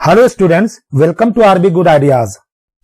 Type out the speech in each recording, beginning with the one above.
Hello students, welcome to RB good ideas.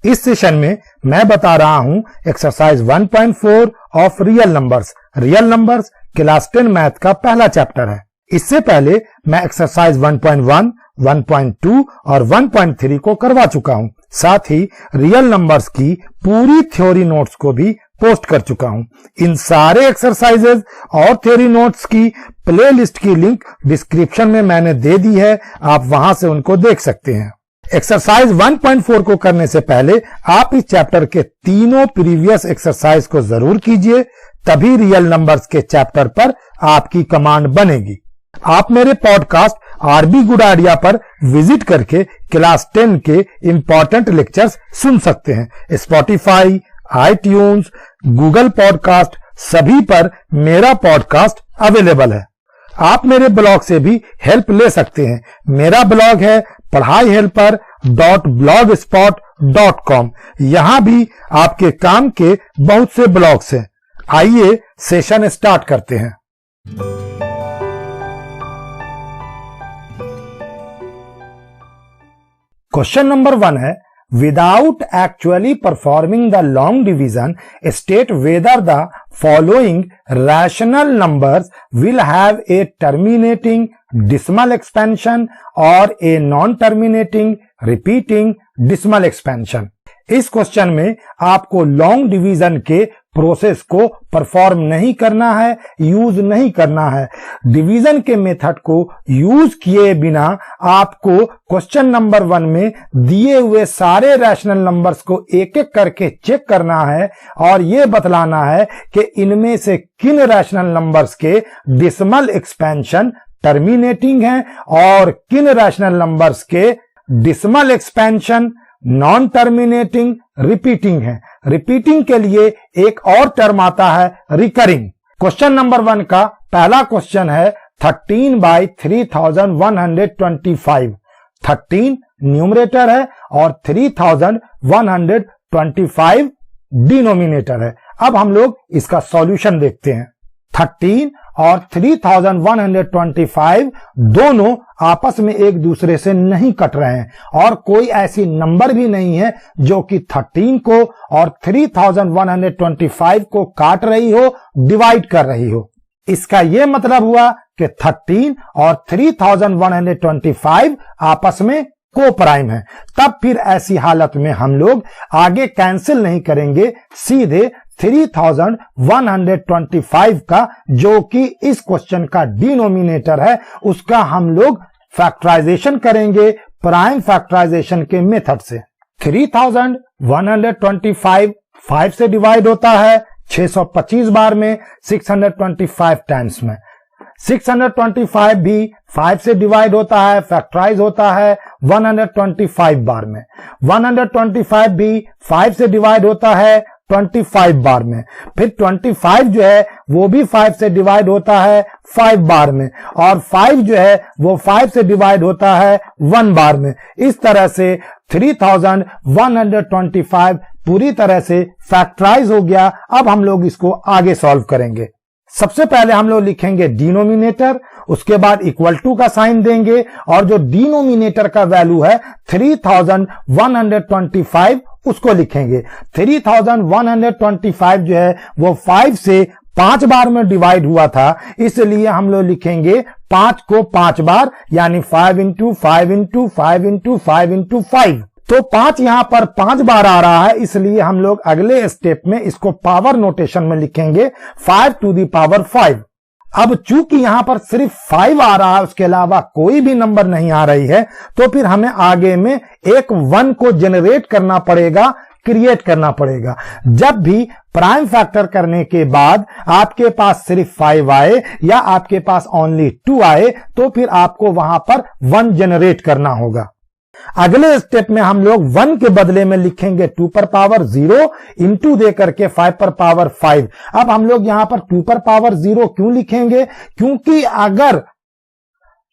इस session में मैं बता रहा हूं exercise 1.4 of real numbers. Real numbers class 10 math का पहला चैप्टर है। इससे पहले मैं एक्सरसाइज 1.1, 1.2 और 1.3 को करवा चुका हूं। साथ ही रियल नंबर्स की पूरी थ्योरी नोट्स को भी पोस्ट कर चुका हूं। इन सारे एक्सरसाइजेज और थ्योरी नोट्स की प्लेलिस्ट की लिंक डिस्क्रिप्शन में मैंने दे दी है, आप वहां से उनको देख सकते हैं। एक्सरसाइज 1.4 को करने से पहले आप इस चैप्टर के तीनों प्रीवियस एक्सरसाइज को जरूर कीजिए, तभी रियल नंबर्स के चैप्टर पर आपकी कमांड बनेगी। आप मेरे पॉडकास्ट आरबी गुड आइडिया पर विजिट करके क्लास 10 के इंपॉर्टेंट लेक्चर्स सुन सकते हैं। स्पॉटिफाई, आईट्यून्स, गूगल पॉडकास्ट सभी पर मेरा पॉडकास्ट अवेलेबल है। आप मेरे ब्लॉग से भी हेल्प ले सकते हैं। मेरा ब्लॉग है padhaihelper.blogspot.com। यहां भी आपके काम के बहुत से ब्लॉग्स हैं। आइए सेशन स्टार्ट करते हैं। क्वेश्चन नंबर 1 है, without actually performing the long division, state whether the following rational numbers will have a terminating decimal expansion or a non-terminating repeating decimal expansion। इस क्वेश्चन में आपको लॉन्ग डिवीजन के process को perform नहीं करना है, use नहीं करना है। डिवीजन के मेथड को यूज किए बिना आपको क्वेश्चन नंबर 1 में दिए हुए सारे रैशनल नंबर्स को एक एक करके चेक करना है और यह बतलाना है कि इनमें से किन रैशनल नंबर्स के डेसिमल एक्सपेंशन टर्मिनेटिंग है और किन रैशनल नंबर्स के decimal expansion non terminating repeating है। रिपीटिंग के लिए एक और टर्म आता है रिकरिंग। क्वेश्चन नंबर 1 का पहला क्वेश्चन है 13/3125। 13 न्यूमरेटर है और 3125 डिनोमिनेटर है। अब हम लोग इसका सॉल्यूशन देखते हैं। 13 और 3125 दोनों आपस में एक दूसरे से नहीं कट रहे हैं और कोई ऐसी नंबर भी नहीं है जो कि 13 को और 3125 को काट रही हो, डिवाइड कर रही हो। इसका यह मतलब हुआ कि 13 और 3125 आपस में को प्राइम है। तब फिर ऐसी हालत में हम लोग आगे कैंसिल नहीं करेंगे, सीधे 3125 का जो कि इस क्वेश्चन का डिनोमिनेटर है उसका हम लोग फैक्टराइजेशन करेंगे प्राइम फैक्टराइजेशन के मेथड से। 3125 5 से डिवाइड होता है 625 बार में, 625 टाइम्स में। 625 भी 5 से डिवाइड होता है, फैक्टराइज होता है 125 बार में। 125 भी 5 से डिवाइड होता है 25 बार में। फिर 25 जो है वो भी 5 से डिवाइड होता है 5 बार में और 5 जो है वो 5 से डिवाइड होता है 1 बार में। इस तरह से 3125 पूरी तरह से फैक्टराइज हो गया। अब हम लोग इसको आगे सॉल्व करेंगे। सबसे पहले हम लोग लिखेंगे डिनोमिनेटर, उसके बाद इक्वल टू का साइन देंगे और जो डिनोमिनेटर का वैल्यू है 3125 उसको लिखेंगे। 3125 जो है वो 5 से 5 बार में डिवाइड हुआ था, इसलिए हम लोग लिखेंगे 5 को 5 बार, यानी 5 into 5 into 5 into 5 into 5। तो 5 यहां पर 5 बार आ रहा है, इसलिए हम लोग अगले स्टेप में इसको पावर नोटेशन में लिखेंगे 5 to the power 5। अब चूंकि यहां पर सिर्फ 5 आ रहा है, उसके अलावा कोई भी नंबर नहीं आ रही है, तो फिर हमें आगे में एक 1 को जनरेट करना पड़ेगा, क्रिएट करना पड़ेगा। जब भी प्राइम फैक्टर करने के बाद आपके पास सिर्फ 5 आए या आपके पास ओनली 2 आए, तो फिर आपको वहां पर 1 जनरेट करना होगा। अगले स्टेप में हम लोग 1 के बदले में लिखेंगे 2 पर पावर 0 इंटू दे करके 5 पर पावर 5। अब हम लोग यहां पर 2 पर पावर 0 क्यों लिखेंगे? क्योंकि अगर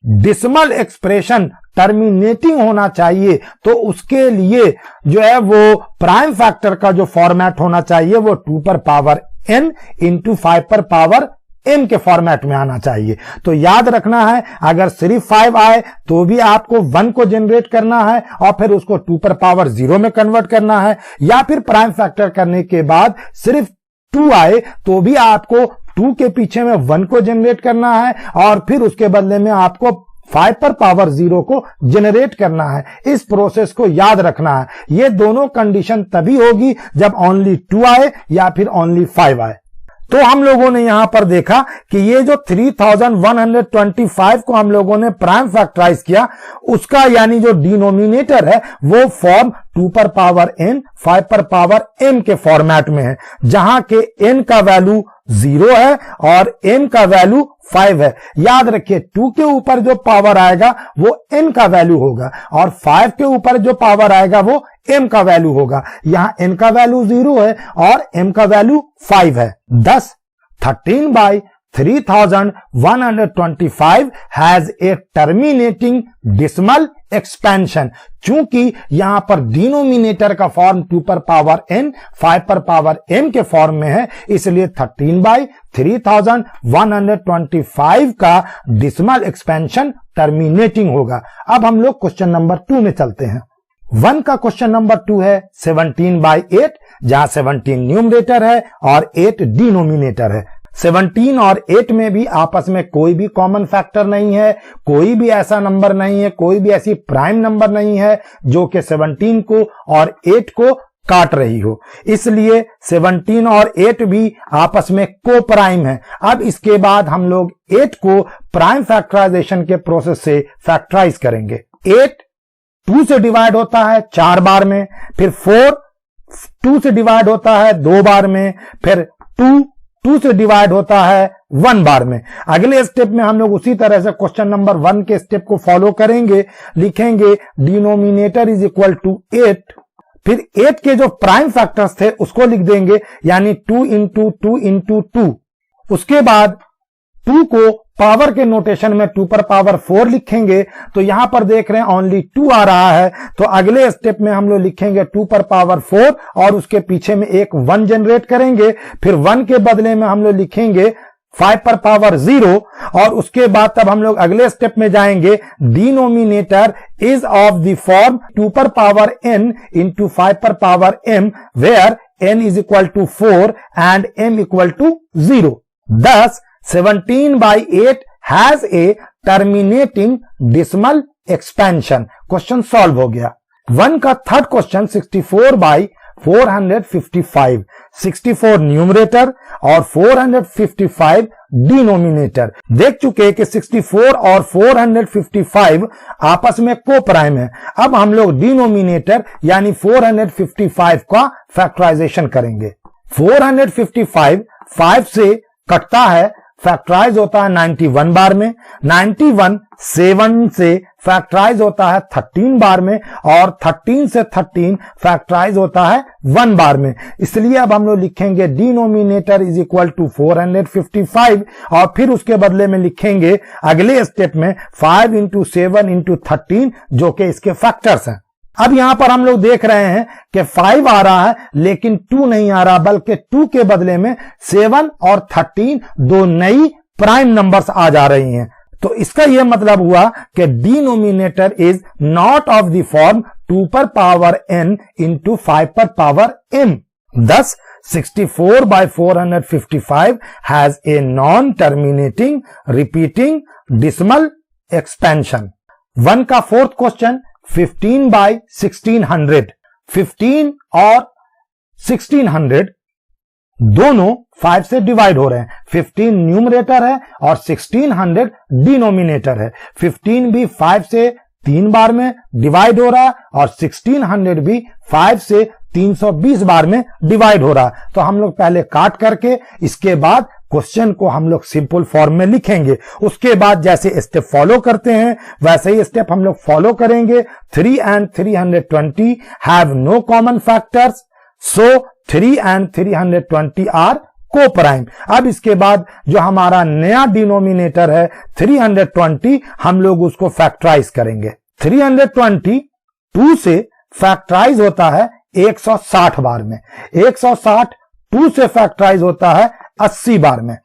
डेसिमल एक्सप्रेशन टर्मिनेटिंग होना चाहिए तो उसके लिए जो है वो प्राइम फैक्टर का जो फॉर्मेट होना चाहिए वो 2 पर पावर n इंटू 5 पर पावर m के फॉर्मेट में आना चाहिए। तो याद रखना है, अगर सिर्फ 5 आए तो भी आपको 1 को जनरेट करना है और फिर उसको 2 पर पावर 0 में कन्वर्ट करना है, या फिर प्राइम फैक्टर करने के बाद सिर्फ 2 आए तो भी आपको 2 के पीछे में 1 को जनरेट करना है और फिर उसके बदले में आपको 5 पर पावर 0 को जनरेट करना है। इस प्रोसेस को याद रखना है। ये दोनों कंडीशन तभी होगी जब ओनली 2 आए या फिर ओनली 5 आए। तो हम लोगों ने यहां पर देखा कि ये जो 3125 को हम लोगों ने प्राइम फैक्टराइज किया, उसका यानी जो डिनोमिनेटर है वो फॉर्म 2 पर पावर n 5 पर पावर m के फॉर्मेट में है, जहां के n का वैल्यू 0 है और m का वैल्यू 5 है। याद रखिए 2 के ऊपर जो पावर आएगा वो n का वैल्यू होगा और 5 के ऊपर जो पावर आएगा वो m का वैल्यू होगा। यहां n का वैल्यू 0 है और m का वैल्यू 5 है। thus 13/3125 has a terminating decimal expansion। चूंकि यहां पर डिनोमिनेटर का फॉर्म 2 पर पावर n 5 पर पावर m के फॉर्म में है, इसलिए 13/3125 का डिसिमल एक्सपेंशन टर्मिनेटिंग होगा। अब हम लोग क्वेश्चन नंबर 2 में चलते हैं। 1 का क्वेश्चन नंबर 2 है 17/8, जहां 17 न्यूमरेटर है और 8 डिनोमिनेटर है। 17 और 8 में भी आपस में कोई भी कॉमन फैक्टर नहीं है, कोई भी ऐसा नंबर नहीं है, कोई भी ऐसी प्राइम नंबर नहीं है जो कि 17 को और 8 को काट रही हो, इसलिए 17 और 8 भी आपस में को प्राइम है। अब इसके बाद हम लोग 8 को प्राइम फैक्टराइजेशन के प्रोसेस से फैक्टराइज करेंगे। 8 2 से डिवाइड होता है 4 बार में, फिर 4 2 से डिवाइड होता है 2 बार में, फिर 2 से डिवाइड होता है 1 बार में। अगले स्टेप में हम लोग उसी तरह से क्वेश्चन नंबर 1 के स्टेप को फॉलो करेंगे, लिखेंगे डिनोमिनेटर इज इक्वल टू 8, फिर 8 के जो प्राइम फैक्टर्स थे उसको लिख देंगे, यानी 2 इंटू 2 इंटू 2। उसके बाद 2 को पावर के नोटेशन में 2 पर पावर 4 लिखेंगे। तो यहां पर देख रहे हैं ओनली 2 आ रहा है, तो अगले स्टेप में हम लोग लिखेंगे 2 पर पावर 4 और उसके पीछे में एक 1 जनरेट करेंगे। फिर 1 के बदले में हम लोग लिखेंगे 5 पर पावर 0 और उसके बाद तब हम लोग अगले स्टेप में जाएंगे, denominator is of the form 2 पर पावर n इंटू 5 पर power m, where n is equal to 4 and m equal to 0। thus 17/8 has a terminating decimal expansion। Question solve हो गया। 1 का थर्ड क्वेश्चन 64/455, 64 न्यूमरेटर और 455 denominator. देख चुके कि 64 और 455 आपस में को प्राइम है। अब हम लोग डिनोमिनेटर यानी 455 का फैक्टराइजेशन करेंगे। 455 5 से कटता है, फैक्टराइज होता है 91 बार में। 91 7 से फैक्टराइज होता है 13 बार में और 13 से 13 फैक्टराइज होता है 1 बार में। इसलिए अब हम लोग लिखेंगे डिनोमिनेटर इज इक्वल टू 455 और फिर उसके बदले में लिखेंगे अगले स्टेप में 5 इंटू 7 इंटू 13 जो कि इसके फैक्टर्स हैं। अब यहां पर हम लोग देख रहे हैं कि 5 आ रहा है लेकिन 2 नहीं आ रहा, बल्कि 2 के बदले में 7 और 13 दो नई प्राइम नंबर्स आ जा रही हैं। तो इसका यह मतलब हुआ कि denominator is not of the form 2 पर पावर n इंटू 5 पर power m। thus 64/455 has a non-terminating repeating decimal expansion। 1 का फोर्थ क्वेश्चन 15/1600, 15 और 1600 दोनों 5 से डिवाइड हो रहे हैं। 15 न्यूमरेटर है और 1600 डिनोमिनेटर है। 15 भी 5 से 3 बार में डिवाइड हो रहा है और 1600 भी 5 से 320 बार में डिवाइड हो रहा है। तो हम लोग पहले काट करके इसके बाद क्वेश्चन को हम लोग सिंपल फॉर्म में लिखेंगे। उसके बाद जैसे स्टेप फॉलो करते हैं वैसे ही स्टेप हम लोग फॉलो करेंगे। 3 and 320 have no common factors, so 3 and 320 are coprime. अब इसके बाद जो हमारा नया डिनोमिनेटर है 320, हम लोग उसको फैक्टराइज करेंगे। 320 2 से फैक्टराइज होता है 160 बार में, 160 2 से फैक्टराइज होता है 80 बार में।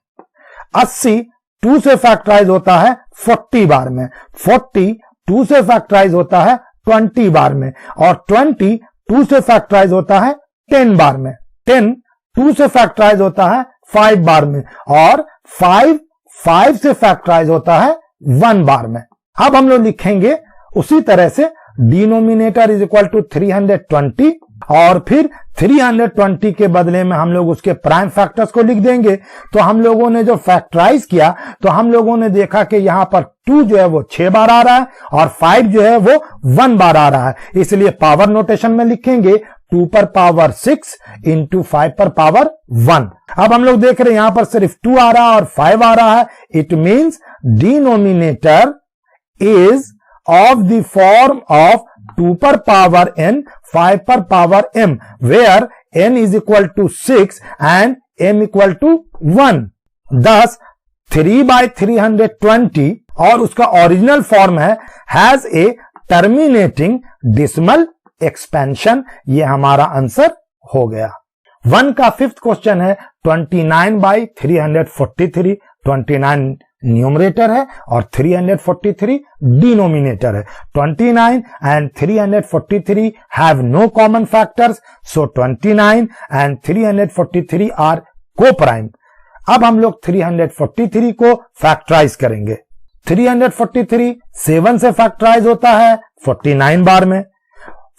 80 2 से फैक्टराइज होता है 40 बार में, 40 2 से फैक्टराइज होता है 20 बार में, और 20 2 से फैक्टराइज होता है 10 बार में, 10 2 से फैक्टराइज होता है 5 बार में, और 5 से फैक्टराइज होता है 1 बार में। अब हम लोग लिखेंगे उसी तरह से डिनोमिनेटर इज इक्वल टू 320, और फिर 320 के बदले में हम लोग उसके प्राइम फैक्टर्स को लिख देंगे। तो हम लोगों ने जो फैक्टराइज किया तो हम लोगों ने देखा कि यहां पर 2 जो है वो 6 बार आ रहा है और 5 जो है वो 1 बार आ रहा है, इसलिए पावर नोटेशन में लिखेंगे 2 पर पावर 6 इंटू 5 पर पावर 1। अब हम लोग देख रहे हैं यहां पर सिर्फ 2 आ रहा है और 5 आ रहा है। It means denominator is of the form of 2 per power n 5 per power m, where n is equal to 6 and m equal to 1। thus 3 by 320 और उसका ओरिजिनल फॉर्म है has a terminating decimal expansion। ये हमारा answer हो गया। 1 का 5th question है 29 by 343। 29 numerator है और 343 डिनोमिनेटर है। 29 and 343 have no common factors, so 29 and 343 are co-prime। अब हम लोग 343 को फैक्टराइज करेंगे। 343 7 से फैक्टराइज होता है 49 बार में,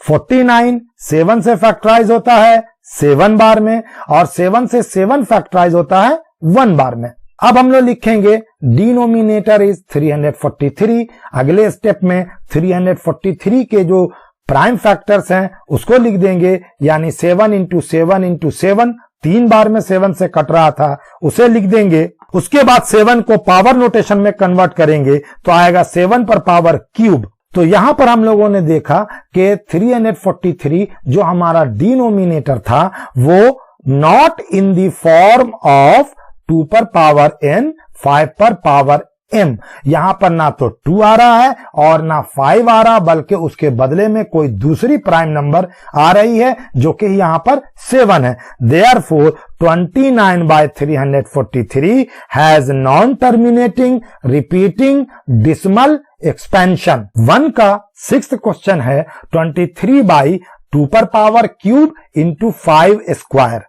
49 7 से फैक्टराइज होता है 7 बार में, और 7 से 7 फैक्टराइज होता है 1 बार में। अब हम लोग लिखेंगे डिनोमिनेटर इज 343। अगले स्टेप में 343 के जो प्राइम फैक्टर्स हैं उसको लिख देंगे, यानी 7 इंटू 7 इंटू 7, 3 बार में 7 से कट रहा था उसे लिख देंगे। उसके बाद 7 को पावर नोटेशन में कन्वर्ट करेंगे तो आएगा 7 पर पावर क्यूब। तो यहां पर हम लोगों ने देखा कि 343 जो हमारा डिनोमिनेटर था वो not in the form of 2 पर पावर n 5 पर पावर m, यहां पर ना तो 2 आ रहा है और ना 5 आ रहा, बल्कि उसके बदले में कोई दूसरी प्राइम नंबर आ रही है जो कि यहां पर 7 है। Therefore 29 by 343 has non-terminating repeating decimal expansion। 1 का 6th क्वेश्चन है 23 by 2 पर power cube into 5 square.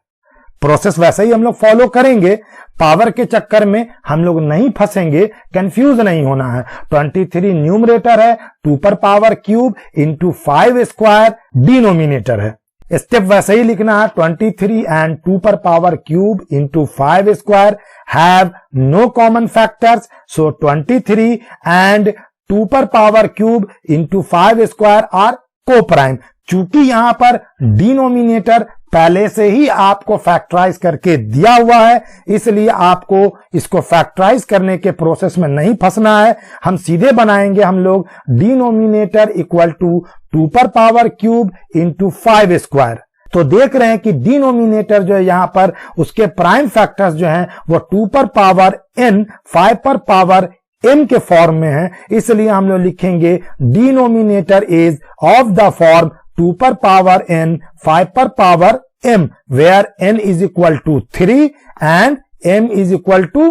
Process वैसे ही हम लोग फॉलो करेंगे, पावर के चक्कर में हम लोग नहीं फंसेंगे, कंफ्यूज नहीं होना है। 23 न्यूमरेटर है, 2 पर power cube into 5 square denominator है। स्टेप वैसे ही लिखना है, 23 एंड 2 पर power cube into 5 square have no common factors, so 23 and 2 पर power cube into 5 square are coprime. चूंकि यहां पर डिनोमिनेटर पहले से ही आपको फैक्टराइज करके दिया हुआ है, इसलिए आपको इसको फैक्टराइज करने के प्रोसेस में नहीं फंसना है। हम सीधे बनाएंगे हम लोग डिनोमिनेटर इक्वल टू 2 पर पावर क्यूब इंटू 5 स्क्वायर। तो देख रहे हैं कि डिनोमिनेटर जो है यहां पर उसके प्राइम फैक्टर्स जो हैं वो 2 पर पावर n 5 पर पावर m के फॉर्म में है, इसलिए हम लोग लिखेंगे denominator is of the form 2 पर पावर n 5 पर power m, where n is equal to 3 and m is equal to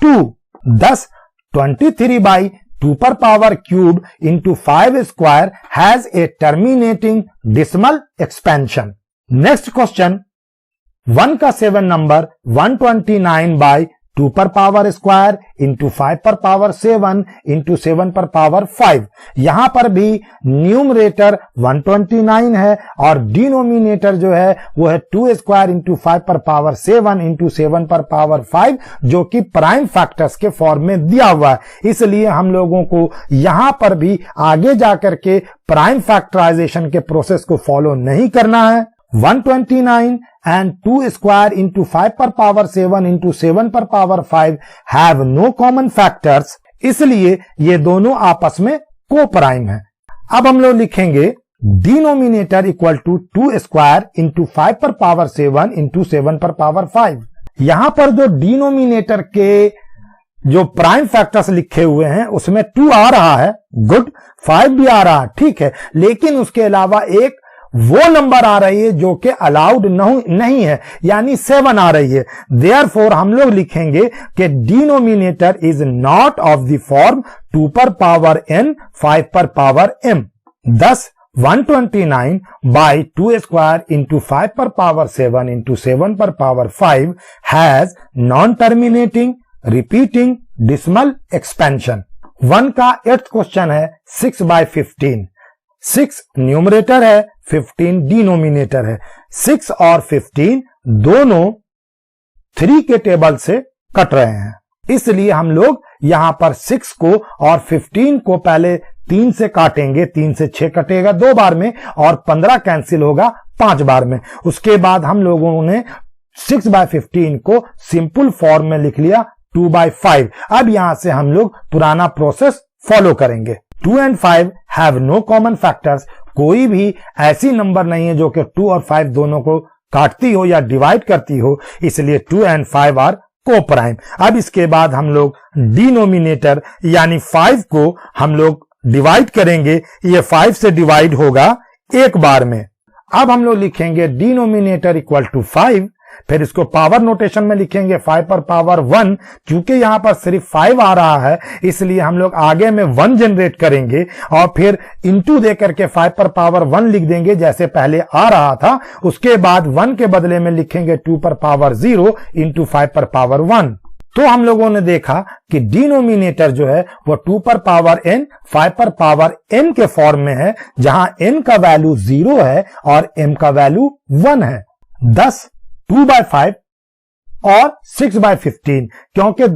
2। thus 23 by 2 पर power cube into 5 square has a terminating decimal expansion. Next question 1 का 7 number 129 by 2 पर power square into 5 पर power 7 into 7 पर power 5। यहां पर भी numerator 129 है और डिनोमिनेटर जो है वो है 2 स्क्वायर इंटू 5 पर पावर 7 इंटू 7 पर पावर 5, जो कि प्राइम फैक्टर्स के फॉर्म में दिया हुआ है। इसलिए हम लोगों को यहां पर भी आगे जाकर के प्राइम फैक्टराइजेशन के प्रोसेस को फॉलो नहीं करना है। 129 and 2 square into 5 पर पावर 7 into 7 पर power 5 have no common factors, इसलिए ये दोनों आपस में को प्राइम है। अब हम लोग लिखेंगे denominator equal to 2 square into 5 पर पावर 7 इंटू 7 पर पावर 5। यहां पर जो डिनोमिनेटर के जो प्राइम फैक्टर्स लिखे हुए हैं उसमें 2 आ रहा है, गुड, 5 भी आ रहा है, ठीक है, लेकिन उसके अलावा एक वो नंबर आ रही है जो कि अलाउड नहीं है, यानी 7 आ रही है। देयरफॉर हम लोग लिखेंगे कि denominator is not of the form 2 पर पावर n 5 पर power m। thus 129 by 2 square into 5 पर पावर 7 into 7 पर power 5 has non-terminating, repeating, decimal expansion। 1 का 8th क्वेश्चन है 6 by 15। 6 न्यूमरेटर है, 15 डिनोमिनेटर है। 6 और 15 दोनों 3 के टेबल से कट रहे हैं, इसलिए हम लोग यहां पर 6 को और 15 को पहले 3 से काटेंगे। 3 से 6 कटेगा 2 बार में और 15 कैंसिल होगा 5 बार में। उसके बाद हम लोगों ने 6 by 15 को सिंपल फॉर्म में लिख लिया 2 by 5। अब यहां से हम लोग पुराना प्रोसेस फॉलो करेंगे। 2 and 5 have no common factors. कोई भी ऐसी नंबर नहीं है जो कि 2 और 5 दोनों को काटती हो या डिवाइड करती हो, इसलिए 2 and 5 आर कोप्राइम। अब इसके बाद हम लोग डिनोमिनेटर यानी 5 को हम लोग डिवाइड करेंगे। ये 5 से डिवाइड होगा एक बार में। अब हम लोग लिखेंगे डिनोमिनेटर इक्वल टू 5, फिर इसको पावर नोटेशन में लिखेंगे 5 पर पावर 1। क्योंकि यहां पर सिर्फ 5 आ रहा है, इसलिए हम लोग आगे में 1 जनरेट करेंगे और फिर इंटू देकर के 5 पर पावर 1 लिख देंगे जैसे पहले आ रहा था। उसके बाद 1 के बदले में लिखेंगे 2 पर पावर 0 इंटू 5 पर पावर 1। तो हम लोगों ने देखा कि डिनोमिनेटर जो है वो 2 पर पावर n 5 पर पावर n के फॉर्म में है, जहां n का वैल्यू 0 है और m का वैल्यू 1 है। 10 2 by 5 और 6 by 15, क्योंकि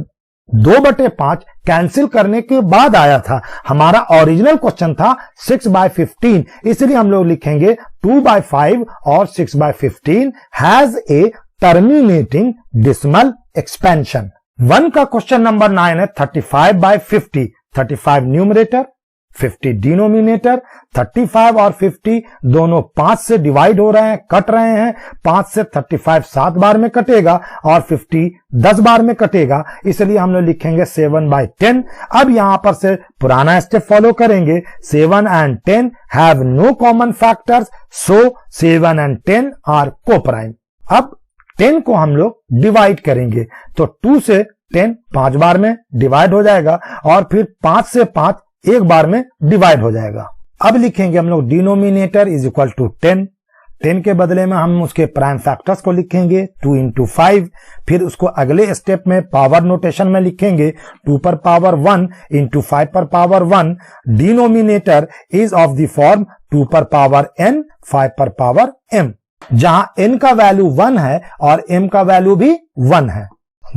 2/5 कैंसिल करने के बाद आया था। हमारा ओरिजिनल क्वेश्चन था 6 by 15, इसलिए हम लोग लिखेंगे 2 by 5 और 6 by 15 has a terminating decimal expansion. 1 का क्वेश्चन नंबर 9 है 35 by 50। 35 numerator, 50 denominator. 35 और 50 दोनों 5 से डिवाइड हो रहे हैं, कट रहे हैं। 5 से 35 7 बार में कटेगा और 50 10 बार में कटेगा, इसलिए हम लोग लिखेंगे 7 by 10। अब यहां पर से पुराना स्टेप फॉलो करेंगे। 7 and 10 have no common factors, so 7 and 10 are coprime. अब 10 को हम लोग डिवाइड करेंगे, तो 2 से 10 5 बार में डिवाइड हो जाएगा और फिर 5 से 5 एक बार में डिवाइड हो जाएगा। अब लिखेंगे हम लोग डिनोमिनेटर इज इक्वल टू 10। 10 के बदले में हम उसके प्राइम फैक्टर्स को लिखेंगे 2 into 5। फिर उसको अगले स्टेप में पावर नोटेशन में लिखेंगे 2 पर पावर 1 into 5 पर power 1। Denominator is of the form 2 पर पावर n 5 पर पावर m, जहां n का वैल्यू 1 है और m का वैल्यू भी 1 है।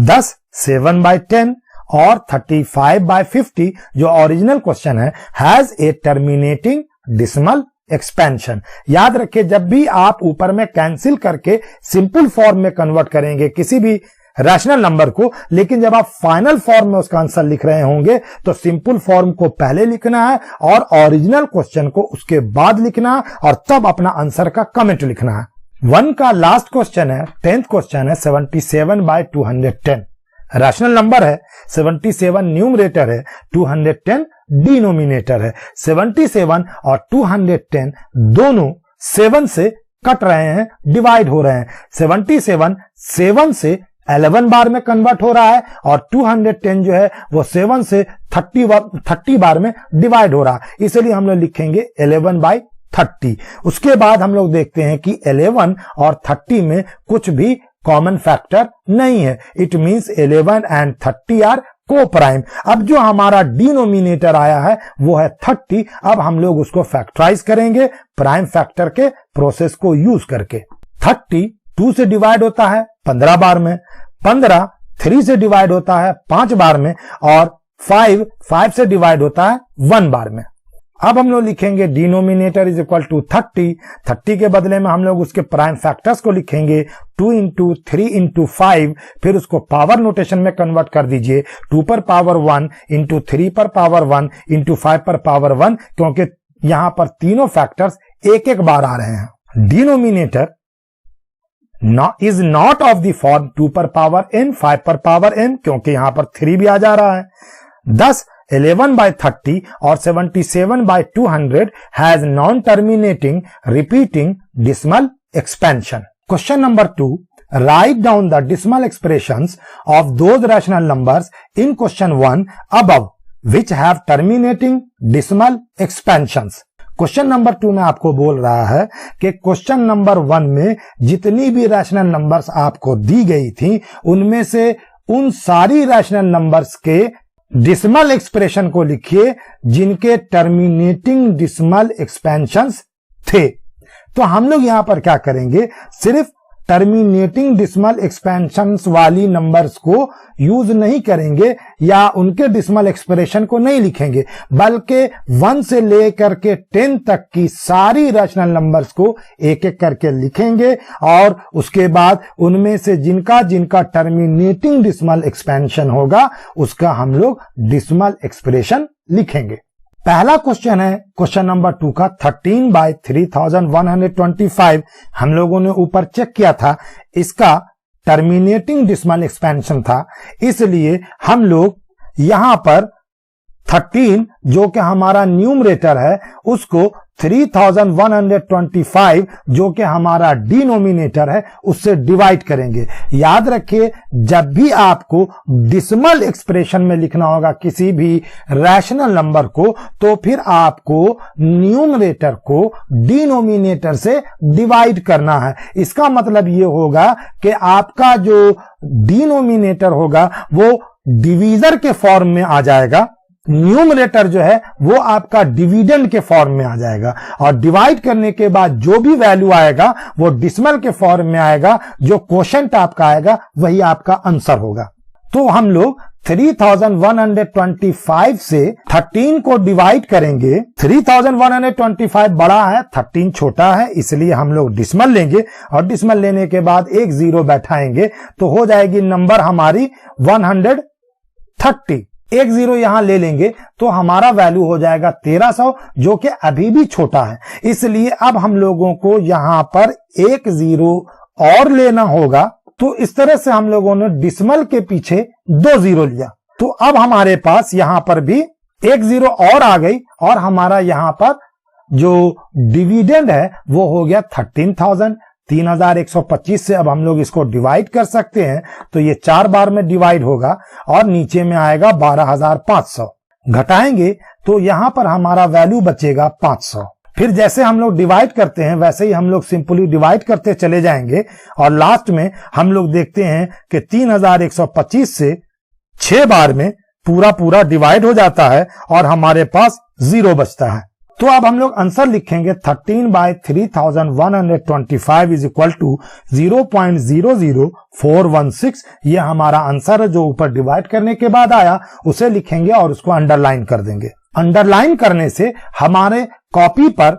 10 7 by 10 और 35 by 50 जो ओरिजिनल क्वेश्चन है has a terminating decimal expansion. याद रखिए, जब भी आप ऊपर में कैंसिल करके सिंपल फॉर्म में कन्वर्ट करेंगे किसी भी रैशनल नंबर को, लेकिन जब आप फाइनल फॉर्म में उसका आंसर लिख रहे होंगे तो सिंपल फॉर्म को पहले लिखना है और ओरिजिनल क्वेश्चन को उसके बाद लिखना है और तब अपना आंसर का कमेंट लिखना है। 1 का लास्ट क्वेश्चन है 10th क्वेश्चन है 77 by 210। रैशनल नंबर है, 77 न्यूमरेटर है, 210 डिनोमिनेटर है। 77 और 210 दोनों 7 से कट रहे हैं, डिवाइड हो रहे हैं। 77 7 से 11 बार में कन्वर्ट हो रहा है और 210 जो है वो 7 से 30 बार में डिवाइड हो रहा है, इसलिए हम लोग लिखेंगे 11 by 30। उसके बाद हम लोग देखते हैं कि 11 और 30 में कुछ भी कॉमन फैक्टर नहीं है। It means 11 and 30 are coprime. अब जो हमारा डिनोमिनेटर आया है वो है 30। अब हम लोग उसको फैक्टराइज करेंगे प्राइम फैक्टर के प्रोसेस को यूज करके। 30 2 से डिवाइड होता है 15 बार में, 15 3 से डिवाइड होता है 5 बार में और 5 से डिवाइड होता है 1 बार में। अब हम लोग लिखेंगे डिनोमिनेटर इज इक्वल टू 30 के बदले में हम लोग उसके प्राइम फैक्टर्स को लिखेंगे 2 into 3 into 5। फिर उसको पावर नोटेशन में कन्वर्ट कर दीजिए 2 पर पावर 1 into 3 पर पावर 1 into 5 पर पावर 1, क्योंकि यहां पर तीनों फैक्टर्स एक एक बार आ रहे हैं। Denominator is not of the form 2 पर पावर n 5 पर पावर n, क्योंकि यहां पर 3 भी आ जा रहा है। 10 11 by 30 और 77 by 200 has non-terminating, repeating, decimal expansion. Question number 2. Write down the decimal expressions of those rational numbers in question 1 above which have terminating decimal expansions. Question number 2 में आपको बोल रहा है कि क्वेश्चन नंबर 1 में जितनी भी रैशनल नंबर्स आपको दी गई थी उनमें से उन सारी रैशनल नंबर्स के डिसिमल एक्सप्रेशन को लिखिए जिनके टर्मिनेटिंग डिसिमल एक्सपेंशंस थे। तो हम लोग यहां पर क्या करेंगे, सिर्फ टर्मिनेटिंग डिसिमल एक्सपेंशंस वाली नंबर्स को यूज नहीं करेंगे या उनके डिसिमल एक्सप्रेशन को नहीं लिखेंगे, बल्कि 1 से लेकर के 10 तक की सारी रैशनल नंबर्स को एक एक करके लिखेंगे और उसके बाद उनमें से जिनका जिनका टर्मिनेटिंग डिसिमल एक्सपेंशन होगा उसका हम लोग डिसिमल एक्सप्रेशन लिखेंगे। पहला क्वेश्चन है क्वेश्चन नंबर 2 का 13/3125 हम लोगों ने ऊपर चेक किया था, इसका टर्मिनेटिंग डिसिमल एक्सपेंशन था, इसलिए हम लोग यहां पर 13 जो कि हमारा न्यूमरेटर है उसको 3125 जो कि हमारा डिनोमिनेटर है उससे डिवाइड करेंगे। याद रखिए जब भी आपको डिसिमल एक्सप्रेशन में लिखना होगा किसी भी रैशनल नंबर को तो फिर आपको न्यूमरेटर को डिनोमिनेटर से डिवाइड करना है। इसका मतलब ये होगा कि आपका जो डिनोमिनेटर होगा वो डिवीजर के फॉर्म में आ जाएगा, न्यूमरेटर जो है वो आपका डिविडेंड के फॉर्म में आ जाएगा और डिवाइड करने के बाद जो भी वैल्यू आएगा वो डिसिमल के फॉर्म में आएगा, जो क्वोशंट आपका आएगा वही आपका आंसर होगा। तो हम लोग 3125 से 13 को डिवाइड करेंगे। 3125 बड़ा है, 13 छोटा है, इसलिए हम लोग डिसिमल लेंगे और डिसिमल लेने के बाद एक जीरो बैठाएंगे तो हो जाएगी नंबर हमारी 130। एक जीरो यहां ले लेंगे तो हमारा वैल्यू हो जाएगा 1300 जो कि अभी भी छोटा है, इसलिए अब हम लोगों को यहां पर एक जीरो और लेना होगा। तो इस तरह से हम लोगों ने डिसिमल के पीछे 2 जीरो लिया, तो अब हमारे पास यहां पर भी एक जीरो और आ गई और हमारा यहां पर जो डिविडेंड है वो हो गया 13,000। 3125 से अब हम लोग इसको डिवाइड कर सकते हैं तो ये 4 बार में डिवाइड होगा और नीचे में आएगा 12,500। घटाएंगे तो यहां पर हमारा वैल्यू बचेगा 500। फिर जैसे हम लोग डिवाइड करते हैं वैसे ही हम लोग सिंपली डिवाइड करते चले जाएंगे और लास्ट में हम लोग देखते हैं कि 3125 से 6 बार में पूरा डिवाइड हो जाता है और हमारे पास जीरो बचता है। तो अब हम लोग आंसर लिखेंगे 13/3125 इज इक्वल टू 0.00416। ये हमारा आंसर है जो ऊपर डिवाइड करने के बाद आया, उसे लिखेंगे और उसको अंडरलाइन कर देंगे। अंडरलाइन करने से हमारे कॉपी पर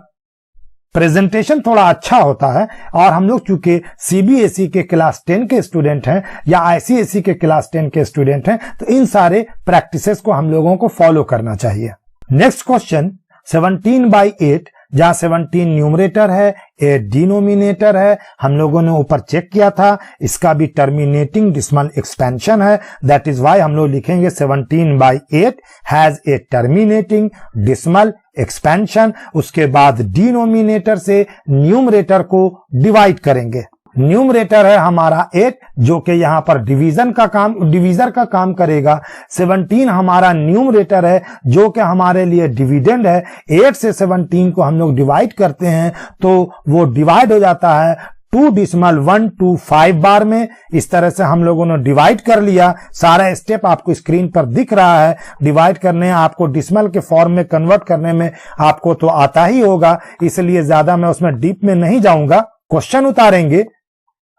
प्रेजेंटेशन थोड़ा अच्छा होता है और हम लोग चूंकि सीबीएसई के क्लास 10 के स्टूडेंट हैं या आईसीएसई के क्लास 10 के स्टूडेंट हैं तो इन सारे प्रैक्टिसेस को हम लोगों को फॉलो करना चाहिए। नेक्स्ट क्वेश्चन 17/8 जहां 17 न्यूमरेटर है, 8 डिनोमिनेटर है, हम लोगों ने ऊपर चेक किया था, इसका भी टर्मिनेटिंग डिसिमल एक्सपेंशन है, दैट इज वाई हम लोग लिखेंगे 17/8 has a terminating decimal expansion. उसके बाद डिनोमिनेटर से न्यूमरेटर को डिवाइड करेंगे। न्यूमरेटर है हमारा 8 जो कि यहां पर डिवीजर का काम करेगा। 17 हमारा न्यूमरेटर है जो कि हमारे लिए डिविडेंड है। 8 से 17 को हम लोग डिवाइड करते हैं तो वो डिवाइड हो जाता है 2.125 बार में। इस तरह से हम लोगों ने डिवाइड कर लिया। सारा स्टेप आपको स्क्रीन पर दिख रहा है। डिवाइड करने आपको डिसिमल के फॉर्म में कन्वर्ट करने में आपको तो आता ही होगा, इसलिए ज्यादा मैं उसमें डीप में नहीं जाऊंगा। क्वेश्चन उतारेंगे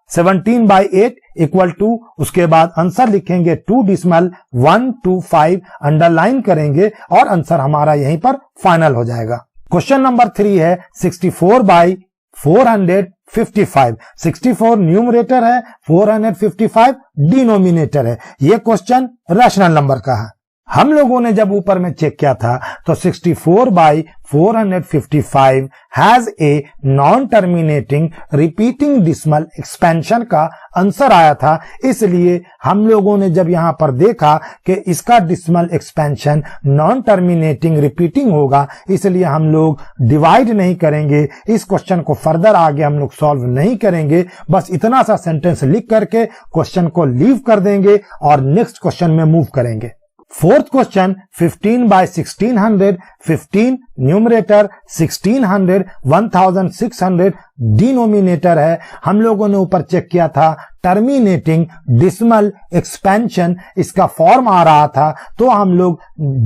17/8 इक्वल टू, उसके बाद आंसर लिखेंगे 2.125 अंडरलाइन करेंगे और आंसर हमारा यहीं पर फाइनल हो जाएगा। क्वेश्चन नंबर 3 है 64/455। 64 न्यूमरेटर है, 455 डिनोमिनेटर है। यह क्वेश्चन रैशनल नंबर का है। हम लोगों ने जब ऊपर में चेक किया था तो 64/455 has a non terminating repeating decimal expansion का आंसर आया था। इसलिए हम लोगों ने जब यहां पर देखा कि इसका decimal expansion non terminating repeating होगा, इसलिए हम लोग डिवाइड नहीं करेंगे। इस क्वेश्चन को फर्दर आगे हम लोग सॉल्व नहीं करेंगे, बस इतना सा सेंटेंस लिख करके क्वेश्चन को लीव कर देंगे और नेक्स्ट क्वेश्चन में मूव करेंगे। फोर्थ क्वेश्चन 15/1600, 15 न्यूमरेटर, 1600 1600 डिनोमिनेटर है। हम लोगों ने ऊपर चेक किया था टर्मिनेटिंग डिसिमल एक्सपेंशन, इसका फॉर्म आ रहा था, तो हम लोग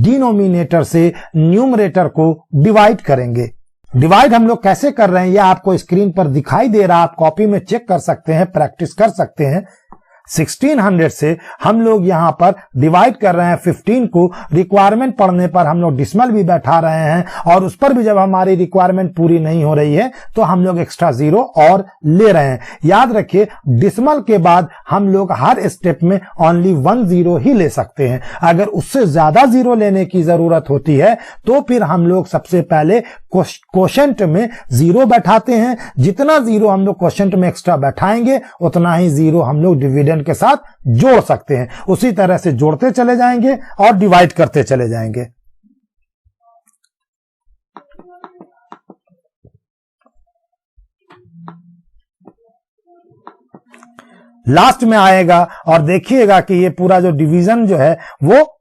डिनोमिनेटर से न्यूमरेटर को डिवाइड करेंगे। डिवाइड हम लोग कैसे कर रहे हैं यह आपको स्क्रीन पर दिखाई दे रहा है, आप कॉपी में चेक कर सकते हैं, प्रैक्टिस कर सकते हैं। 1600 से हम लोग यहां पर डिवाइड कर रहे हैं 15 को। रिक्वायरमेंट पढ़ने पर हम लोग डिसिमल भी बैठा रहे हैं और उस पर भी जब हमारी रिक्वायरमेंट पूरी नहीं हो रही है तो हम लोग एक्स्ट्रा जीरो और ले रहे हैं। याद रखिए डिसिमल के बाद हम लोग हर स्टेप में ओनली 1 जीरो ही ले सकते हैं। अगर उससे ज्यादा जीरो लेने की जरूरत होती है तो फिर हम लोग सबसे पहले क्वोशेंट में जीरो बैठाते हैं। जितना जीरो हम लोग क्वोशेंट में एक्स्ट्रा बैठाएंगे उतना ही जीरो हम लोग डिविडेंड के साथ जोड़ सकते हैं। उसी तरह से जोड़ते चले जाएंगे और डिवाइड करते चले जाएंगे। लास्ट में आएगा और देखिएगा कि ये पूरा जो डिवीजन जो है वो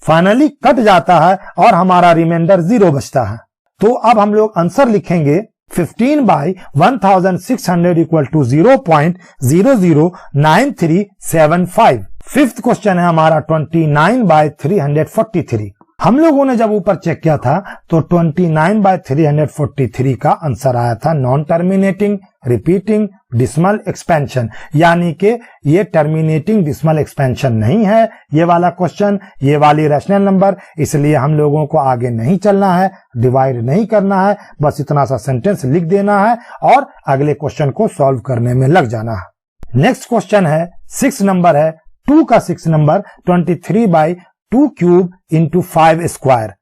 फाइनली कट जाता है और हमारा रिमाइंडर जीरो बचता है। तो अब हम लोग आंसर लिखेंगे 15/1600 इक्वल टू 0.009375। फिफ्थ क्वेश्चन है हमारा 29/343। हम लोगों ने जब ऊपर चेक किया था तो 29/343 का आंसर आया था non terminating repeating decimal expansion, यानी कि ये टर्मिनेटिंग डिसिमल एक्सपेंशन नहीं है ये वाला क्वेश्चन, ये वाली रैशनल नंबर। इसलिए हम लोगों को आगे नहीं चलना है, डिवाइड नहीं करना है, बस इतना सा सेंटेंस लिख देना है और अगले क्वेश्चन को सॉल्व करने में लग जाना है। नेक्स्ट क्वेश्चन है 6 नंबर है, 2 का 6 नंबर 23/2 क्यूब इंटू 5 स्क्वायर।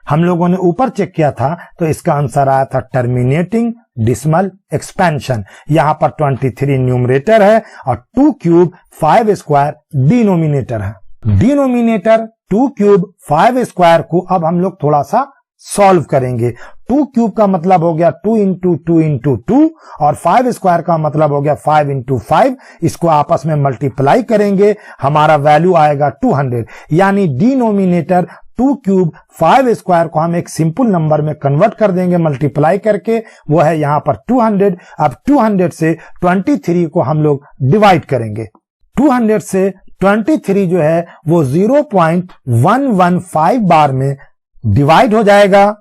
हम लोगों ने ऊपर चेक किया था तो इसका आंसर आया था टर्मिनेटिंग डिसिमल एक्सपेंशन। यहां पर 23 न्यूमरेटर है और 2 क्यूब 5 स्क्वायर डिनोमिनेटर है। डिनोमिनेटर 2 क्यूब 5 स्क्वायर को अब हम लोग थोड़ा सा सॉल्व करेंगे। 2 क्यूब का मतलब हो गया 2 इंटू 2 इंटू 2 और 5 स्क्वायर का मतलब हो गया 5 इंटू 5। इसको आपस में मल्टीप्लाई करेंगे, हमारा वैल्यू आएगा 200। यानी डिनोमिनेटर 2 क्यूब 5 स्क्वायर को हम एक सिंपल नंबर में कन्वर्ट कर देंगे मल्टीप्लाई करके, वो है यहां पर 200। अब 200 से 23 को हम लोग डिवाइड करेंगे। 200 से 23 जो है वो 0.115 बार में डिवाइड हो जाएगा।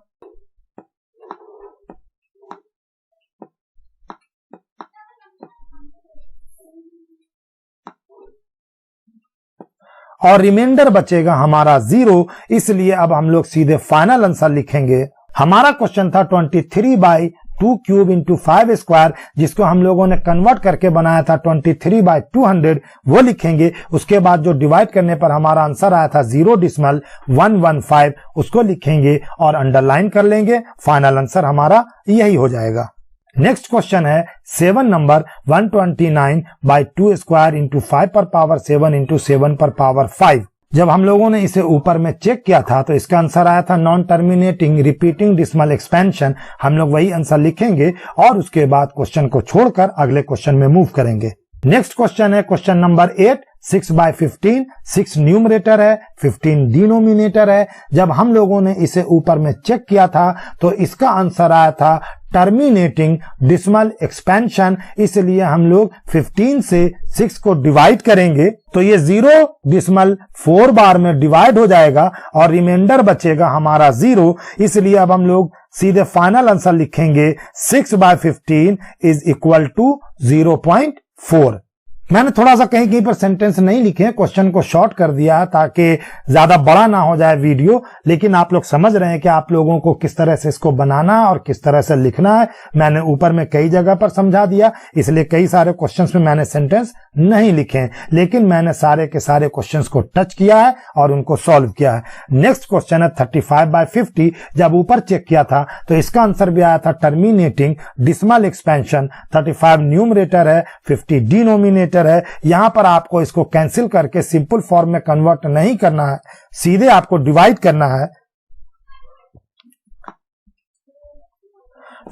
और रिमाइंडर बचेगा हमारा 0। इसलिए अब हम लोग सीधे फाइनल आंसर लिखेंगे। हमारा क्वेश्चन था 23/2 क्यूब इंटू 5 स्क्वायर, जिसको हम लोगों ने कन्वर्ट करके बनाया था 23/200, वो लिखेंगे। उसके बाद जो डिवाइड करने पर हमारा आंसर आया था 0.115, उसको लिखेंगे और अंडरलाइन कर लेंगे। फाइनल आंसर हमारा यही हो जाएगा। नेक्स्ट क्वेश्चन है 7 नंबर 129/2 स्क्वायर इंटू 5 पर पावर 7 इंटू 7 पर पावर 5। जब हम लोगों ने इसे ऊपर में चेक किया था तो इसका आंसर आया था non terminating repeating decimal expansion. हम लोग वही आंसर लिखेंगे और उसके बाद क्वेश्चन को छोड़कर अगले क्वेश्चन में मूव करेंगे। नेक्स्ट क्वेश्चन है क्वेश्चन नंबर 8, 6/15। 6 न्यूमरेटर है, 15 डिनोमिनेटर है। जब हम लोगों ने इसे ऊपर में चेक किया था तो इसका आंसर आया था टर्मिनेटिंग डिसिमल एक्सपेंशन। इसलिए हम लोग 15 से 6 को डिवाइड करेंगे तो ये 0.4 बार में डिवाइड हो जाएगा और रिमाइंडर बचेगा हमारा 0। इसलिए अब हम लोग सीधे फाइनल आंसर लिखेंगे 6/15 इज इक्वल टू 0.4। मैंने थोड़ा सा कहीं कहीं पर सेंटेंस नहीं लिखे, क्वेश्चन को शॉर्ट कर दिया ताकि ज्यादा बड़ा ना हो जाए वीडियो, लेकिन आप लोग समझ रहे हैं कि आप लोगों को किस तरह से इसको बनाना और किस तरह से लिखना है। मैंने ऊपर में कई जगह पर समझा दिया, इसलिए कई सारे क्वेश्चंस में मैंने सेंटेंस नहीं लिखे हैं, लेकिन मैंने सारे के सारे क्वेश्चंस को टच किया है और उनको सॉल्व किया है। नेक्स्ट क्वेश्चन है 35/50। जब ऊपर चेक किया था तो इसका आंसर भी आया था टर्मिनेटिंग डिसिमल एक्सपेंशन। 35 न्यूमरेटर है, 50 डिनोमिनेटर है। यहां पर आपको इसको कैंसिल करके सिंपल फॉर्म में कन्वर्ट नहीं करना है, सीधे आपको डिवाइड करना है।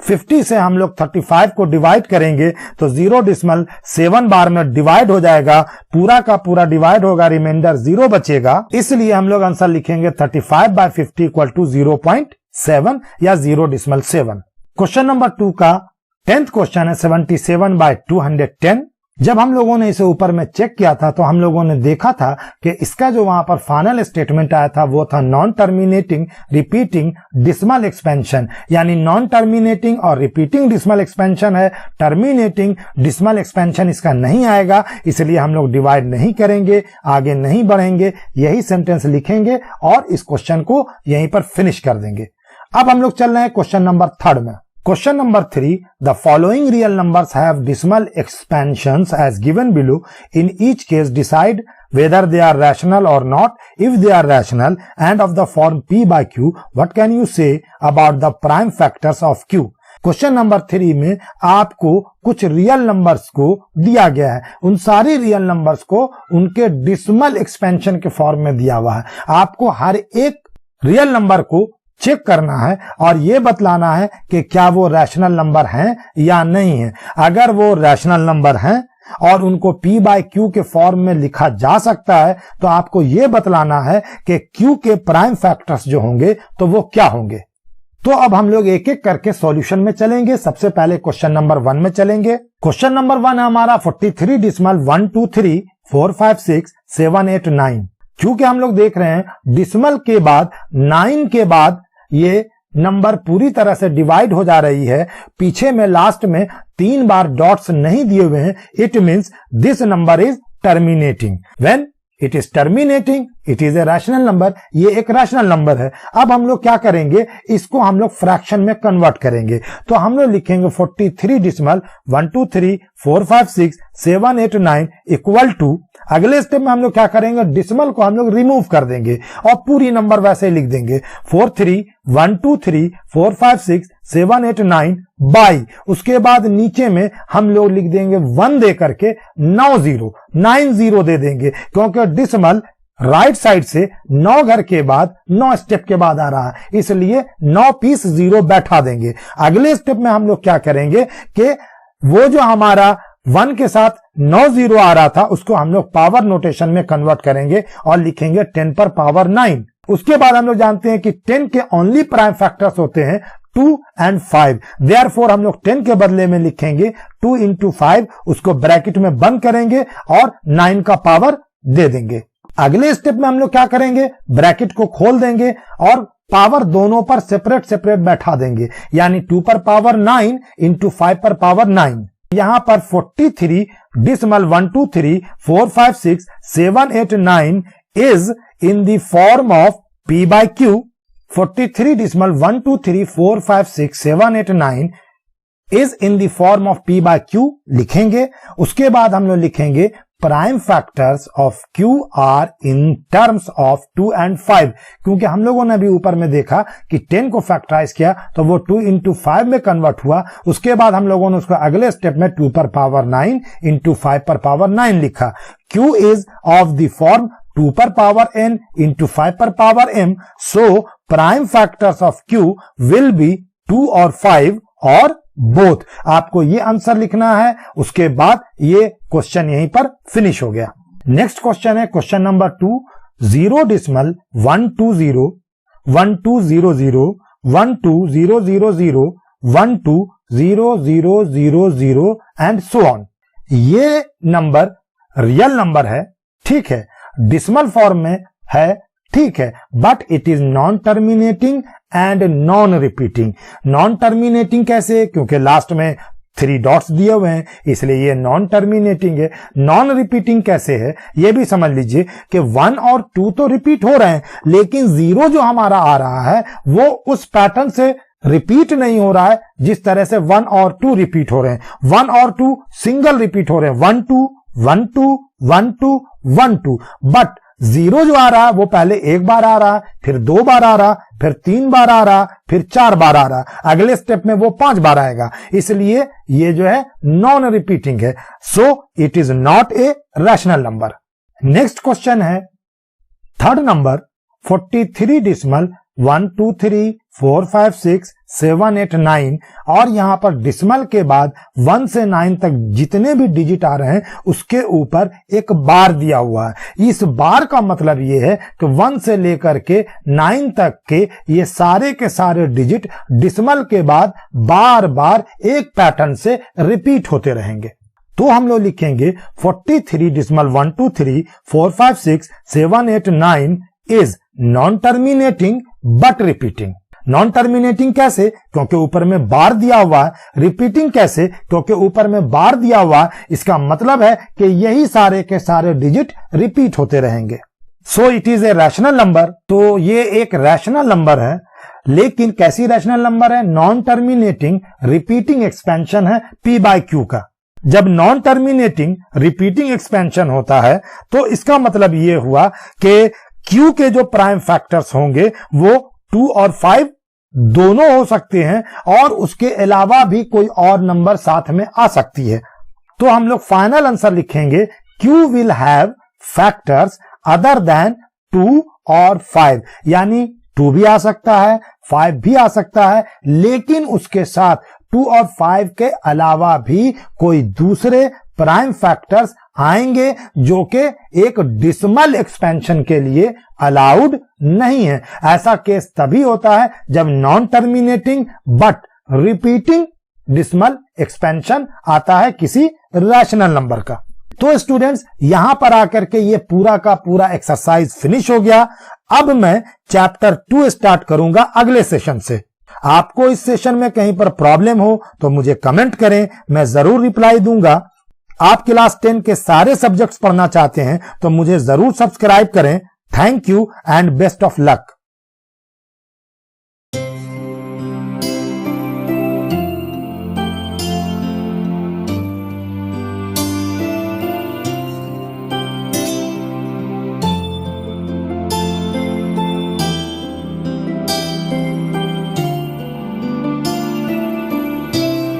50 से हम लोग 35 को डिवाइड करेंगे तो 0.7 बार में डिवाइड हो जाएगा, पूरा का पूरा डिवाइड होगा, रिमाइंडर 0 बचेगा। इसलिए हम लोग आंसर लिखेंगे 35/50 इक्वल टू 0.7 या 0.7। क्वेश्चन नंबर 2 का 10th क्वेश्चन है 77/210। जब हम लोगों ने इसे ऊपर में चेक किया था तो हम लोगों ने देखा था कि इसका जो वहां पर फाइनल स्टेटमेंट आया था वो था non terminating repeating decimal expansion, यानी नॉन टर्मिनेटिंग और रिपीटिंग डिसिमल एक्सपेंशन है। टर्मिनेटिंग डिसिमल एक्सपेंशन इसका नहीं आएगा, इसलिए हम लोग डिवाइड नहीं करेंगे, आगे नहीं बढ़ेंगे, यही सेंटेंस लिखेंगे और इस क्वेश्चन को यहीं पर फिनिश कर देंगे। अब हम लोग चल रहे हैं क्वेश्चन नंबर 3 में। Question number 3, the following real numbers have decimal expansions as given below. In each case, decide whether they are rational or not. If they are rational and of the form P by Q, what can you say about the prime factors of Q? Question number 3 में आपको कुछ real numbers को दिया गया है, उन सारी real numbers को उनके डिसिमल एक्सपेंशन के फॉर्म में दिया हुआ है। आपको हर एक रियल नंबर को चेक करना है और यह बतलाना है कि क्या वो रैशनल नंबर हैं या नहीं है। अगर वो रैशनल नंबर हैं और उनको P by Q के फॉर्म में लिखा जा सकता है तो आपको यह बतलाना है कि Q के प्राइम फैक्टर्स जो होंगे तो वो क्या होंगे। तो अब हम लोग एक एक करके सॉल्यूशन में चलेंगे। सबसे पहले क्वेश्चन नंबर 1 में चलेंगे। क्वेश्चन नंबर 1 है हमारा 43 डिसिमल 1 2 3 4 5 6 7 8 9। क्योंकि हम लोग देख रहे हैं डिसिमल के बाद 9 के बाद ये नंबर पूरी तरह से डिवाइड हो जा रही है, पीछे में लास्ट में 3 बार डॉट्स नहीं दिए हुए हैं, it means this number is terminating. When it is terminating it is a rational number, ये एक रैशनल नंबर है। अब हम लोग क्या करेंगे, इसको हम लोग फ्रैक्शन में कन्वर्ट करेंगे। तो हम लोग लिखेंगे 43 डिसिमल 1 2 3 4 5 6 7 8 9 इक्वल टू, अगले स्टेप में हम लोग क्या करेंगे, डिसिमल को हम लोग रिमूव कर देंगे और पूरी नंबर वैसे ही लिख देंगे 4 3 1 2 3 4 5 6 7 8 9 बाई, उसके बाद नीचे में हम लोग लिख देंगे 1 दे करके 9 0 दे देंगे, क्योंकि डिसिमल राइट साइड से 9 घर के बाद 9 स्टेप के बाद आ रहा है, इसलिए 9 पीस 0 बैठा देंगे। अगले स्टेप में हम लोग क्या करेंगे कि वो जो हमारा 1 के साथ 9 0 आ रहा था उसको हम लोग पावर नोटेशन में कन्वर्ट करेंगे और लिखेंगे 10 पर पावर 9। उसके बाद हम लोग जानते हैं कि 10 के ओनली प्राइम फैक्टर्स होते हैं 2 और 5, देयरफॉर हम लोग 10 के बदले में लिखेंगे 2 into 5, उसको ब्रैकेट में बंद करेंगे और 9 का पावर दे देंगे। अगले स्टेप में हम लोग क्या करेंगे, ब्रैकेट को खोल देंगे और पावर दोनों पर सेपरेट सेपरेट बैठा देंगे, यानी 2 पर पावर 9 into 5 पर पावर 9। यहां पर 43 decimal 1 2 3 4 5 6 7 8 9 is in the form of P by Q। 43 decimal 1 2 3 4 5 6 7 8 9 is in the form of P by Q लिखेंगे। उसके बाद हम लोग लिखेंगे prime factors of Q are in terms of 2 और 5, क्योंकि हम लोगों ने अभी ऊपर में देखा कि 10 को फैक्टराइज किया तो वो 2 into 5 में कन्वर्ट हुआ। उसके बाद हम लोगों ने उसको अगले स्टेप में 2 पर पावर 9 into 5 पर पावर 9 लिखा। Q is of the form 2 पर पावर n into 5 पर power m, so prime factors of Q will be 2 और 5 और बोथ। आपको ये आंसर लिखना है, उसके बाद ये क्वेश्चन यहीं पर फिनिश हो गया। नेक्स्ट क्वेश्चन है question number 2, 0 decimal 1 2 0 1 2 0 0 1 2 0 0 0 1 2 0 0 0 0 and so on. ये नंबर रियल नंबर है, ठीक है, डिसिमल फॉर्म में है, ठीक है, but it is non terminating and non repeating. Non terminating कैसे, क्योंकि लास्ट में 3 डॉट्स दिए हुए हैं, इसलिए ये नॉन टर्मिनेटिंग है। नॉन रिपीटिंग कैसे है ये भी समझ लीजिए कि 1 और 2 तो रिपीट हो रहे हैं, लेकिन 0 जो हमारा आ रहा है वो उस पैटर्न से रिपीट नहीं हो रहा है जिस तरह से 1 और 2 रिपीट हो रहे हैं। 1 और 2 सिंगल रिपीट हो रहे हैं, 1 2 1 2 1 2 1 2, बट 0 जो आ रहा है वो पहले एक बार आ रहा, फिर 2 बार आ रहा, फिर 3 बार आ रहा, फिर 4 बार आ रहा, अगले स्टेप में वो 5 बार आएगा, इसलिए ये जो है नॉन रिपीटिंग है। So it is not a rational number. Next question है थर्ड नंबर 43 डिसिमल 1 2 3 4 5 6 7 8 9, और यहां पर डिसिमल के बाद 1 से 9 तक जितने भी डिजिट आ रहे हैं उसके ऊपर एक बार दिया हुआ है। इस बार का मतलब यह है कि 1 से लेकर के 9 तक के ये सारे के सारे डिजिट डिसिमल के बाद बार बार एक पैटर्न से रिपीट होते रहेंगे। तो हम लोग लिखेंगे 43 decimal 1 2 3 4 5 6 7 8 9 is non terminating but repeating. Non terminating कैसे? क्योंकि ऊपर में बार दिया हुआ है। रिपीटिंग कैसे? क्योंकि ऊपर में बार दिया हुआ है। इसका मतलब है कि यही सारे के सारे डिजिट रिपीट होते रहेंगे। So it is a rational number. तो ये एक रैशनल नंबर है, लेकिन कैसी रैशनल नंबर है? नॉन टर्मिनेटिंग रिपीटिंग एक्सपेंशन है P बाय Q का। जब नॉन टर्मिनेटिंग रिपीटिंग एक्सपेंशन होता है तो इसका मतलब ये हुआ कि Q के जो प्राइम फैक्टर्स होंगे वो 2 और 5 दोनों हो सकते हैं, और उसके अलावा भी कोई और नंबर साथ में आ सकती है। तो हम लोग फाइनल आंसर लिखेंगे Q will have factors other than 2 और 5, यानी 2 भी आ सकता है, 5 भी आ सकता है, लेकिन उसके साथ 2 और 5 के अलावा भी कोई दूसरे प्राइम फैक्टर्स आएंगे जो कि एक डिसिमल एक्सपेंशन के लिए अलाउड नहीं है। ऐसा केस तभी होता है जब non terminating but repeating decimal expansion आता है किसी रैशनल नंबर का। तो स्टूडेंट्स, यहां पर आकर के ये पूरा का पूरा एक्सरसाइज फिनिश हो गया। अब मैं चैप्टर 2 स्टार्ट करूंगा अगले सेशन से। आपको इस सेशन में कहीं पर प्रॉब्लम हो तो मुझे कमेंट करें, मैं जरूर रिप्लाई दूंगा। आप क्लास 10 के सारे सब्जेक्ट्स पढ़ना चाहते हैं तो मुझे जरूर सब्सक्राइब करें। Thank you and best of luck.